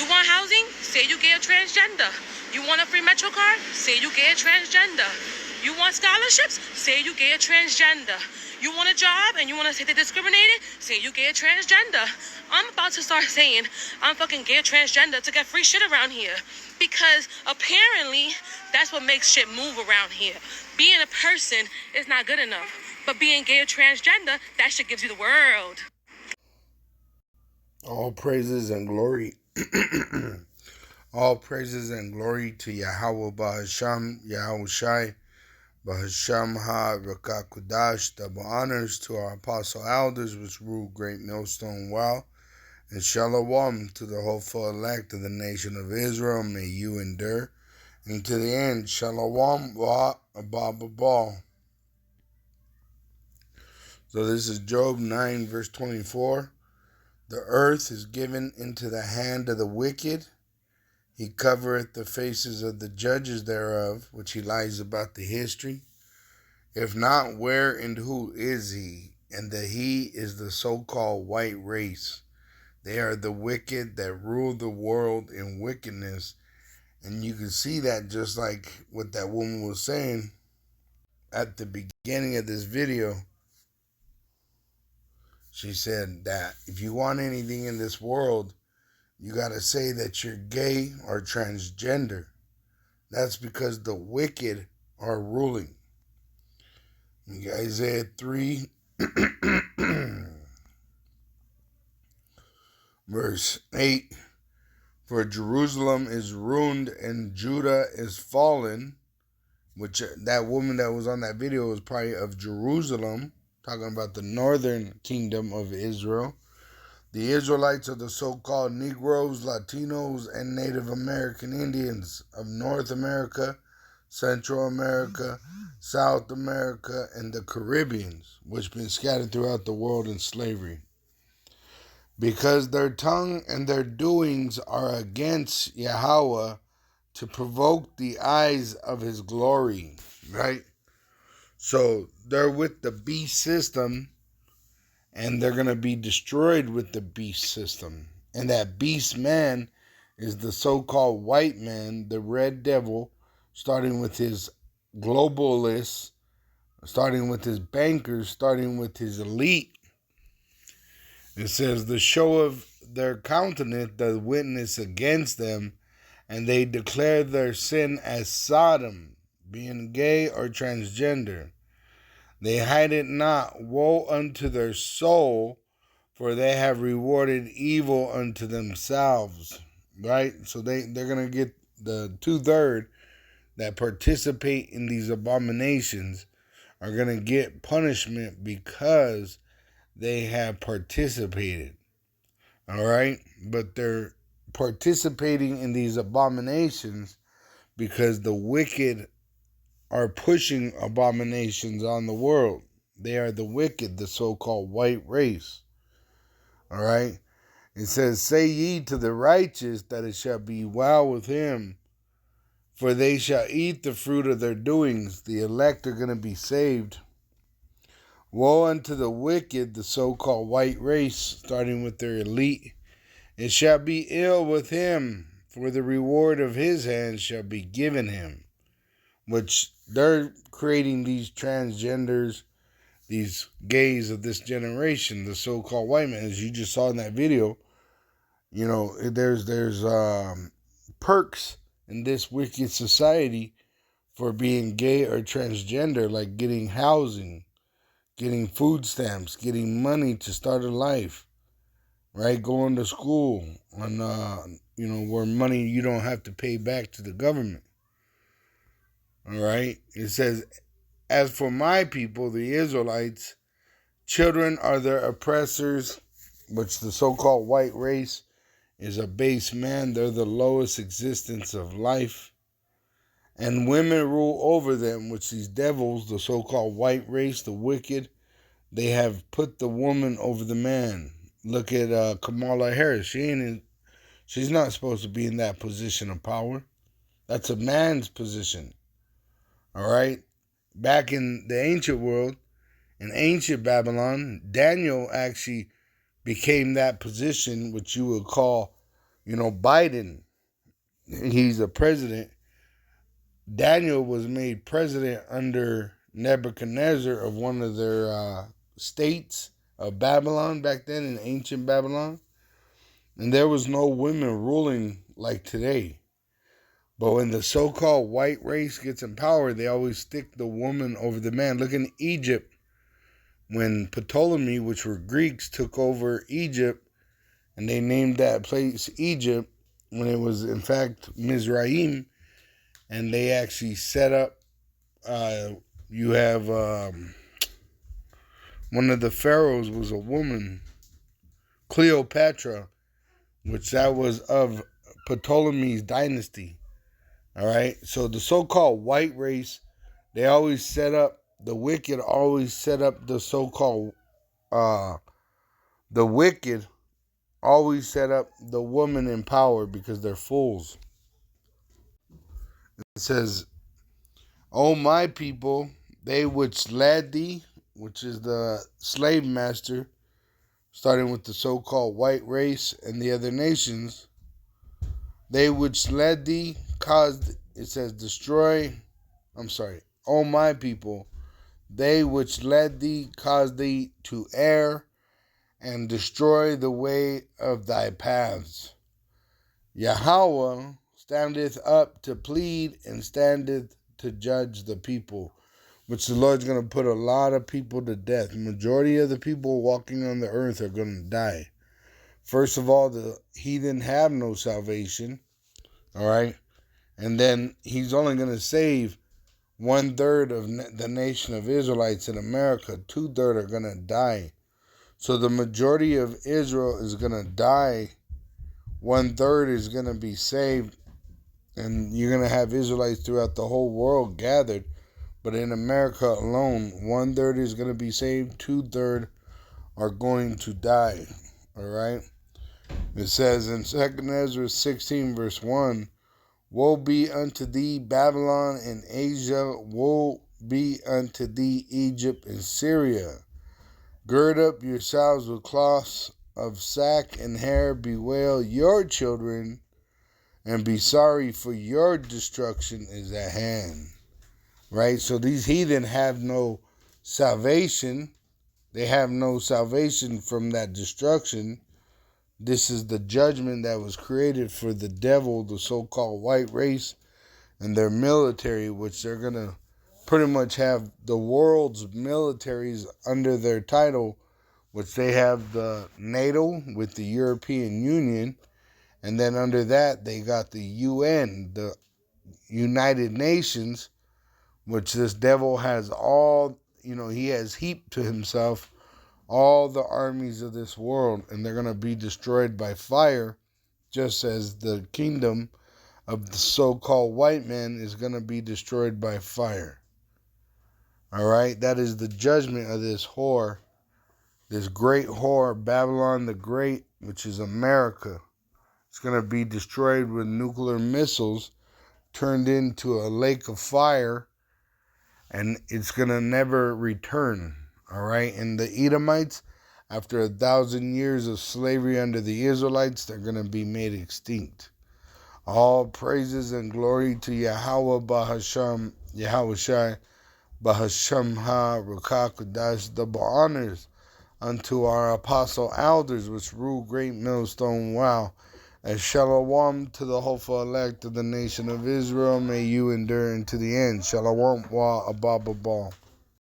You want housing? Say you gay or transgender. You want a free Metro card? Say you gay or transgender. You want scholarships? Say you gay or transgender. You want a job and you want to say they're discriminated? Say you gay or transgender. I'm about to start saying I'm fucking gay or transgender to get free shit around here. Because apparently that's what makes shit move around here. Being a person is not good enough. But being gay or transgender, that shit gives you the world. All praises and glory. All praises and glory to Yahweh Bahasham, Yahweh Shai, Bahasham Ha Rakakudash. Double honors to our apostle elders, which rule Great Millstone Well. And Shalom to the hopeful elect of the nation of Israel. May you endure. And to the end, Shalom Wa Abba. So this is Job 9, verse 24. The earth is given into the hand of the wicked. He covereth the faces of the judges thereof, which he lies about the history. If not, where and who is he? And the he is the so-called white race. They are the wicked that rule the world in wickedness. And you can see that just like what that woman was saying at the beginning of this video. She said that if you want anything in this world, you got to say that you're gay or transgender. That's because the wicked are ruling. Isaiah 3, verse 8. For Jerusalem is ruined and Judah is fallen. Which that woman that was on that video was probably of Jerusalem, talking about the northern kingdom of Israel. The Israelites are the so-called Negroes, Latinos, and Native American Indians of North America, Central America, South America, and the Caribbeans, which have been scattered throughout the world in slavery. Because their tongue and their doings are against Yahweh to provoke the eyes of his glory, right? So they're with the beast system, and they're going to be destroyed with the beast system. And that beast man is the so-called white man, the red devil, starting with his globalists, starting with his bankers, starting with his elite. It says, the show of their countenance does witness against them, and they declare their sin as Sodom, being gay or transgender. They hide it not. Woe unto their soul, for they have rewarded evil unto themselves. Right? So they're going to get the 2/3 that participate in these abominations are going to get punishment because they have participated. All right? But they're participating in these abominations because the wicked are pushing abominations on the world. They are the wicked, the so-called white race. All right? It says, say ye to the righteous that it shall be well with him, for they shall eat the fruit of their doings. The elect are going to be saved. Woe unto the wicked, the so-called white race, starting with their elite. It shall be ill with him, for the reward of his hands shall be given him. Which they're creating these transgenders, these gays of this generation, the so-called white men, as you just saw in that video. You know, there's perks in this wicked society for being gay or transgender, like getting housing, getting food stamps, getting money to start a life, right? Going to school, on where money you don't have to pay back to the government. All right. It says, as for my people, the Israelites, children are their oppressors, which the so-called white race is a base man. They're the lowest existence of life. And women rule over them, which these devils, the so-called white race, the wicked, they have put the woman over the man. Look at Kamala Harris. She's not supposed to be in that position of power. That's a man's position. All right. Back in the ancient world, in ancient Babylon, Daniel actually became that position, which you would call Biden, he's a president. Daniel was made president under Nebuchadnezzar of one of their states of Babylon back then, in ancient Babylon. And there was no women ruling like today. But when the so-called white race gets in power, they always stick the woman over the man. Look in Egypt, when Ptolemy, which were Greeks, took over Egypt, and they named that place Egypt, when it was in fact Mizraim, and they actually set up, you have one of the pharaohs was a woman, Cleopatra, which that was of Ptolemy's dynasty. All right, so the so-called white race, they always set up, the wicked always set up the so-called, the wicked always set up the woman in power because they're fools. It says, "O my people, they which led thee," which is the slave master, starting with the so-called white race and the other nations, "they which led thee caused," it says, "O my people, they which led thee caused thee to err and destroy the way of thy paths. Yahweh standeth up to plead and standeth to judge the people," which the Lord's going to put a lot of people to death. The majority of the people walking on the earth are going to die. First of all, the heathen have no salvation. All right. And then he's only going to save 1/3 of the nation of Israelites in America. 2/3 are going to die. So the majority of Israel is going to die. 1/3 is going to be saved. And you're going to have Israelites throughout the whole world gathered. But in America alone, 1/3 is going to be saved. 2/3 are going to die. All right. It says in 2 Ezra 16 verse 1, "Woe be unto thee, Babylon and Asia. Woe be unto thee, Egypt and Syria. Gird up yourselves with cloths of sack and hair. Bewail your children and be sorry, for your destruction is at hand." Right? So these heathen have no salvation. They have no salvation from that destruction. This is the judgment that was created for the devil, the so-called white race, and their military, which they're going to pretty much have the world's militaries under their title, which they have the NATO with the European Union, and then under that they got the UN, the United Nations, which this devil has all, he has heaped to himself all the armies of this world, and they're going to be destroyed by fire, just as the kingdom of the so-called white man is going to be destroyed by fire. All right, that is the judgment of this whore, this great whore, Babylon the Great, which is America. It's going to be destroyed with nuclear missiles, turned into a lake of fire, and it's going to never return. All right. And the Edomites, after 1,000 years of slavery under the Israelites, they're going to be made extinct. All praises and glory to Yahweh Bahasham, Yahweh Shai, Bahasham Ha, Rukakudash, double honors unto our apostle elders, which rule great millstone wow. As shalom to the hopeful elect of the nation of Israel, may you endure into the end. Shalom wa abababal.